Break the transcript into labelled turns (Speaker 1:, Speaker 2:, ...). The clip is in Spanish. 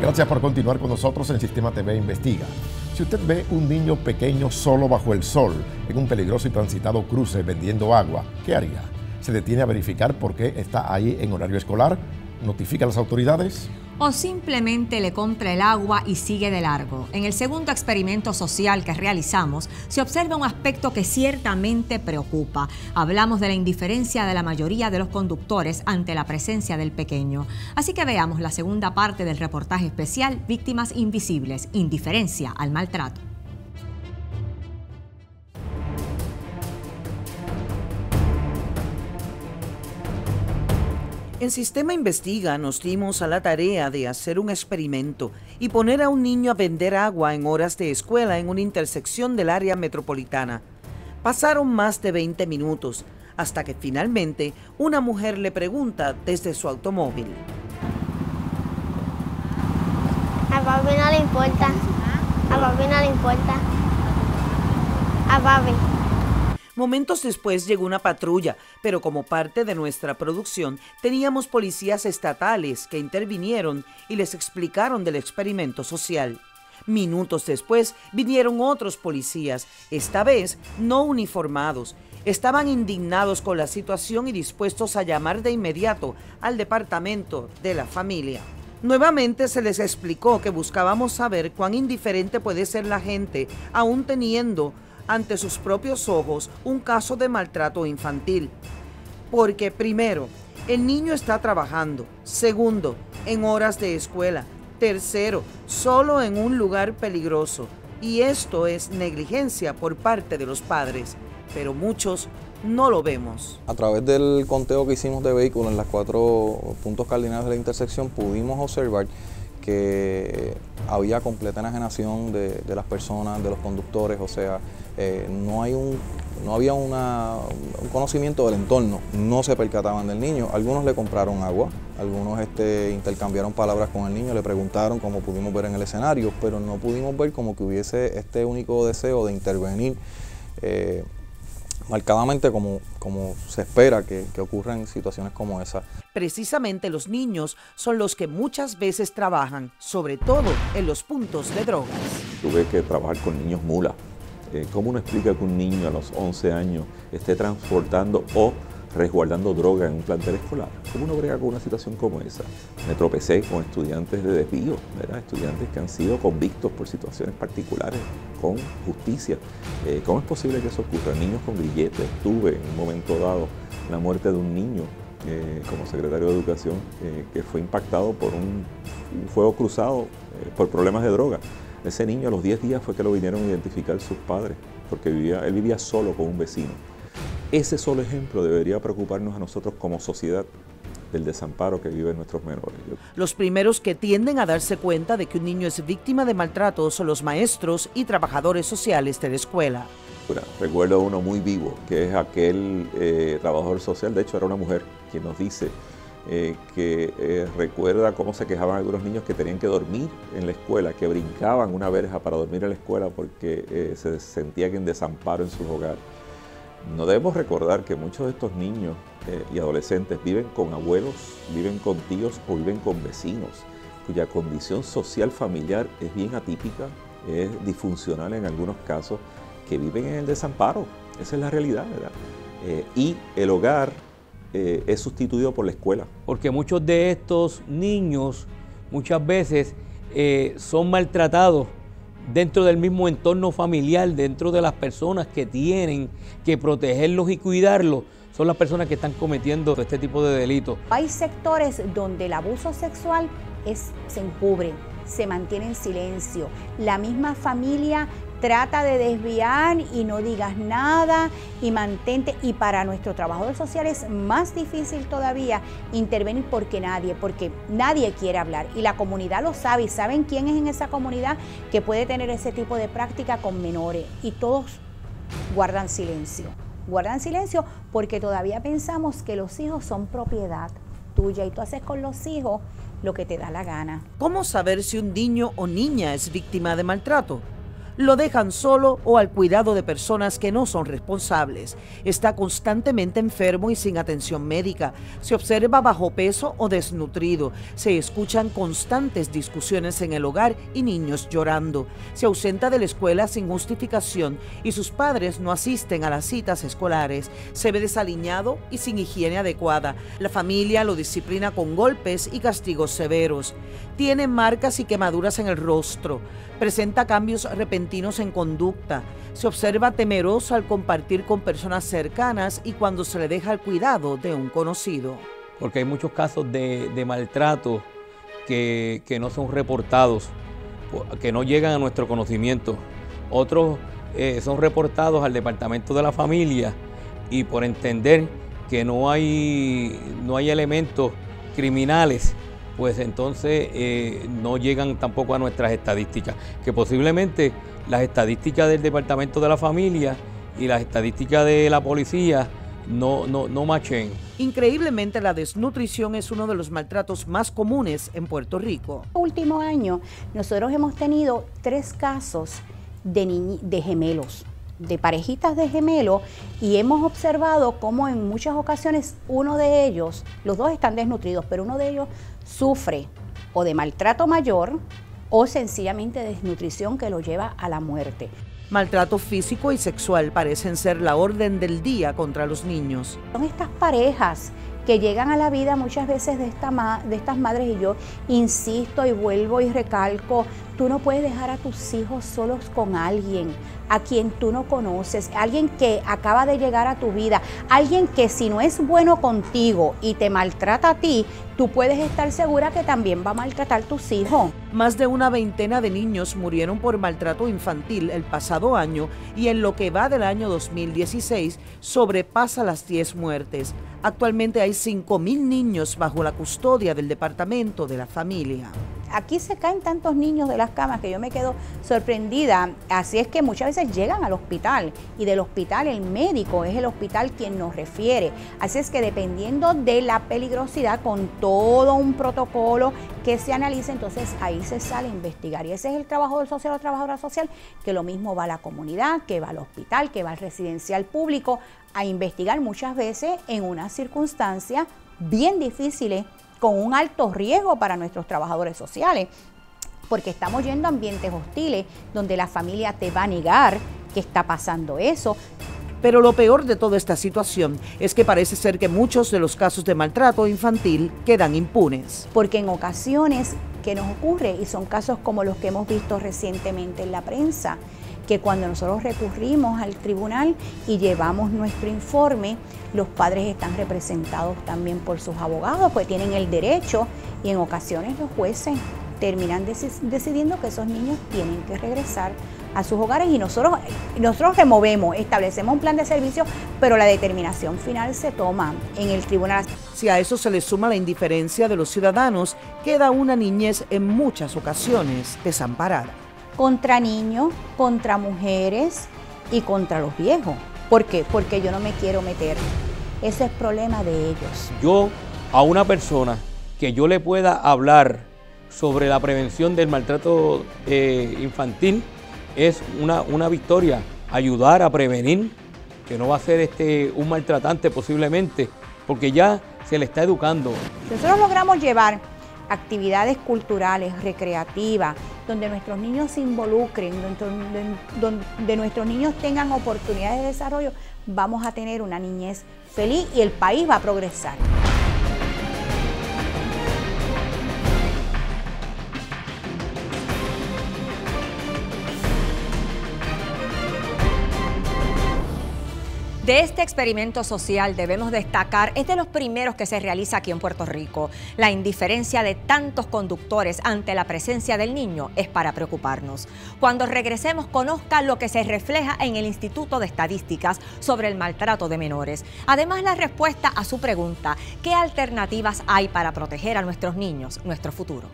Speaker 1: Gracias por continuar con nosotros en Sistema TV Investiga. Si usted ve un niño pequeño solo bajo el sol en un peligroso y transitado cruce vendiendo agua, ¿qué haría? ¿Se detiene a verificar por qué está ahí en horario escolar? ¿Notifica a las autoridades?
Speaker 2: O simplemente le compra el agua y sigue de largo. En el segundo experimento social que realizamos, se observa un aspecto que ciertamente preocupa. Hablamos de la indiferencia de la mayoría de los conductores ante la presencia del pequeño. Así que veamos la segunda parte del reportaje especial Víctimas Invisibles, indiferencia al maltrato.
Speaker 3: En Sistema Investiga nos dimos a la tarea de hacer un experimento y poner a un niño a vender agua en horas de escuela en una intersección del área metropolitana. Pasaron más de 20 minutos, hasta que finalmente una mujer le pregunta desde su automóvil.
Speaker 4: A papi no le importa. A papi no le importa. A papi.
Speaker 3: Momentos después llegó una patrulla, pero como parte de nuestra producción teníamos policías estatales que intervinieron y les explicaron del experimento social. Minutos después vinieron otros policías, esta vez no uniformados. Estaban indignados con la situación y dispuestos a llamar de inmediato al departamento de la familia. Nuevamente se les explicó que buscábamos saber cuán indiferente puede ser la gente, aún teniendo ante sus propios ojos un caso de maltrato infantil. Porque primero, el niño está trabajando. Segundo, en horas de escuela. Tercero, solo en un lugar peligroso. Y esto es negligencia por parte de los padres. Pero muchos no lo vemos.
Speaker 5: A través del conteo que hicimos de vehículos en las 4 puntos cardinales de la intersección pudimos observar que había completa enajenación de las personas, de los conductores, o sea, no había un conocimiento del entorno, no se percataban del niño. Algunos le compraron agua, algunos intercambiaron palabras con el niño, le preguntaron, como pudimos ver en el escenario, pero no pudimos ver como que hubiese este único deseo de intervenir marcadamente como se espera que ocurra en situaciones como esa.
Speaker 3: Precisamente los niños son los que muchas veces trabajan, sobre todo en los puntos de drogas.
Speaker 6: Tuve que trabajar con niños mula. ¿Cómo uno explica que un niño a los 11 años esté transportando o resguardando droga en un plantel escolar? ¿Cómo uno brega con una situación como esa? Me tropecé con estudiantes de desvío, ¿verdad? Estudiantes que han sido convictos por situaciones particulares con justicia. ¿Cómo es posible que eso ocurra? Niños con grilletes. Tuve en un momento dado la muerte de un niño como secretario de Educación que fue impactado por un fuego cruzado por problemas de droga. Ese niño a los 10 días fue que lo vinieron a identificar sus padres, porque él vivía solo con un vecino. Ese solo ejemplo debería preocuparnos a nosotros como sociedad del desamparo que viven nuestros menores.
Speaker 3: Los primeros que tienden a darse cuenta de que un niño es víctima de maltrato son los maestros y trabajadores sociales de la escuela.
Speaker 6: Recuerdo uno muy vivo, que es aquel trabajador social, de hecho era una mujer, quien nos dice que recuerda cómo se quejaban algunos niños que tenían que dormir en la escuela, que brincaban una verja para dormir en la escuela porque se sentían en desamparo en sus hogares. No debemos recordar que muchos de estos niños y adolescentes viven con abuelos, viven con tíos o viven con vecinos, cuya condición social familiar es bien atípica, es disfuncional en algunos casos, que viven en el desamparo. Esa es la realidad, ¿verdad? Y el hogar es sustituido por la escuela.
Speaker 7: Porque muchos de estos niños muchas veces son maltratados dentro del mismo entorno familiar, dentro de las personas que tienen que protegerlos y cuidarlos, son las personas que están cometiendo este tipo de delitos.
Speaker 8: Hay sectores donde el abuso sexual se encubre, se mantiene en silencio. La misma familia trata de desviar y no digas nada y mantente. Y para nuestro trabajador social es más difícil todavía intervenir porque nadie quiere hablar. Y la comunidad lo sabe y saben quién es en esa comunidad que puede tener ese tipo de práctica con menores. Y todos guardan silencio. Guardan silencio porque todavía pensamos que los hijos son propiedad tuya y tú haces con los hijos lo que te da la gana.
Speaker 3: ¿Cómo saber si un niño o niña es víctima de maltrato? lo dejan solo o al cuidado de personas que no son responsables. Está constantemente enfermo y sin atención médica. Se observa bajo peso o desnutrido. Se escuchan constantes discusiones en el hogar y niños llorando. Se ausenta de la escuela sin justificación y sus padres no asisten a las citas escolares. Se ve desaliñado y sin higiene adecuada. La familia lo disciplina con golpes y castigos severos. Tiene marcas y quemaduras en el rostro. Presenta cambios repentinos en conducta. Se observa temeroso al compartir con personas cercanas y cuando se le deja el cuidado de un conocido.
Speaker 7: Porque hay muchos casos de maltrato que no son reportados, que no llegan a nuestro conocimiento. Otros son reportados al Departamento de la Familia y por entender que no hay elementos criminales, pues entonces no llegan tampoco a nuestras estadísticas, que posiblemente las estadísticas del Departamento de la Familia y las estadísticas de la policía no machen.
Speaker 3: Increíblemente, la desnutrición es uno de los maltratos más comunes en Puerto Rico.
Speaker 8: El último año nosotros hemos tenido 3 casos de gemelos, de parejitas de gemelos, y hemos observado cómo en muchas ocasiones uno de ellos, los dos están desnutridos, pero uno de ellos sufre o de maltrato mayor o sencillamente de desnutrición que lo lleva a la muerte.
Speaker 3: Maltrato físico y sexual parecen ser la orden del día contra los niños.
Speaker 8: Son estas parejas que llegan a la vida muchas veces de estas madres, y yo insisto y vuelvo y recalco, tú no puedes dejar a tus hijos solos con alguien a quien tú no conoces, alguien que acaba de llegar a tu vida, alguien que si no es bueno contigo y te maltrata a ti, tú puedes estar segura que también va a maltratar a tus hijos.
Speaker 3: Más de una veintena de niños murieron por maltrato infantil el pasado año y en lo que va del año 2016 sobrepasa las 10 muertes. Actualmente hay 5,000 niños bajo la custodia del Departamento de la Familia.
Speaker 8: Aquí se caen tantos niños de las camas que yo me quedo sorprendida, así es que muchas veces llegan al hospital y del hospital el médico es el hospital quien nos refiere, así es que dependiendo de la peligrosidad, con todo un protocolo que se analice, entonces ahí se sale a investigar, y ese es el trabajador social o trabajadora social, que lo mismo va a la comunidad, que va al hospital, que va al residencial público a investigar muchas veces en unas circunstancias bien difíciles, con un alto riesgo para nuestros trabajadores sociales, porque estamos yendo a ambientes hostiles donde la familia te va a negar que está pasando eso.
Speaker 3: Pero lo peor de toda esta situación es que parece ser que muchos de los casos de maltrato infantil quedan impunes.
Speaker 8: Porque en ocasiones que nos ocurre, y son casos como los que hemos visto recientemente en la prensa, que cuando nosotros recurrimos al tribunal y llevamos nuestro informe, los padres están representados también por sus abogados, pues tienen el derecho, y en ocasiones los jueces terminan decidiendo que esos niños tienen que regresar a sus hogares, y nosotros removemos, establecemos un plan de servicio, pero la determinación final se toma en el tribunal.
Speaker 3: Si a eso se le suma la indiferencia de los ciudadanos, queda una niñez en muchas ocasiones desamparada.
Speaker 8: Contra niños, contra mujeres y contra los viejos. ¿Por qué? Porque yo no me quiero meter. Ese es problema de ellos.
Speaker 7: Yo, a una persona que yo le pueda hablar sobre la prevención del maltrato infantil, es una victoria. Ayudar a prevenir, que no va a ser un maltratante posiblemente, porque ya se le está educando.
Speaker 8: Nosotros logramos llevar actividades culturales, recreativas, donde nuestros niños se involucren, donde nuestros niños tengan oportunidades de desarrollo, vamos a tener una niñez feliz y el país va a progresar.
Speaker 2: De este experimento social debemos destacar, es de los primeros que se realiza aquí en Puerto Rico. La indiferencia de tantos conductores ante la presencia del niño es para preocuparnos. Cuando regresemos, conozca lo que se refleja en el Instituto de Estadísticas sobre el maltrato de menores. Además, la respuesta a su pregunta, ¿qué alternativas hay para proteger a nuestros niños, nuestro futuro?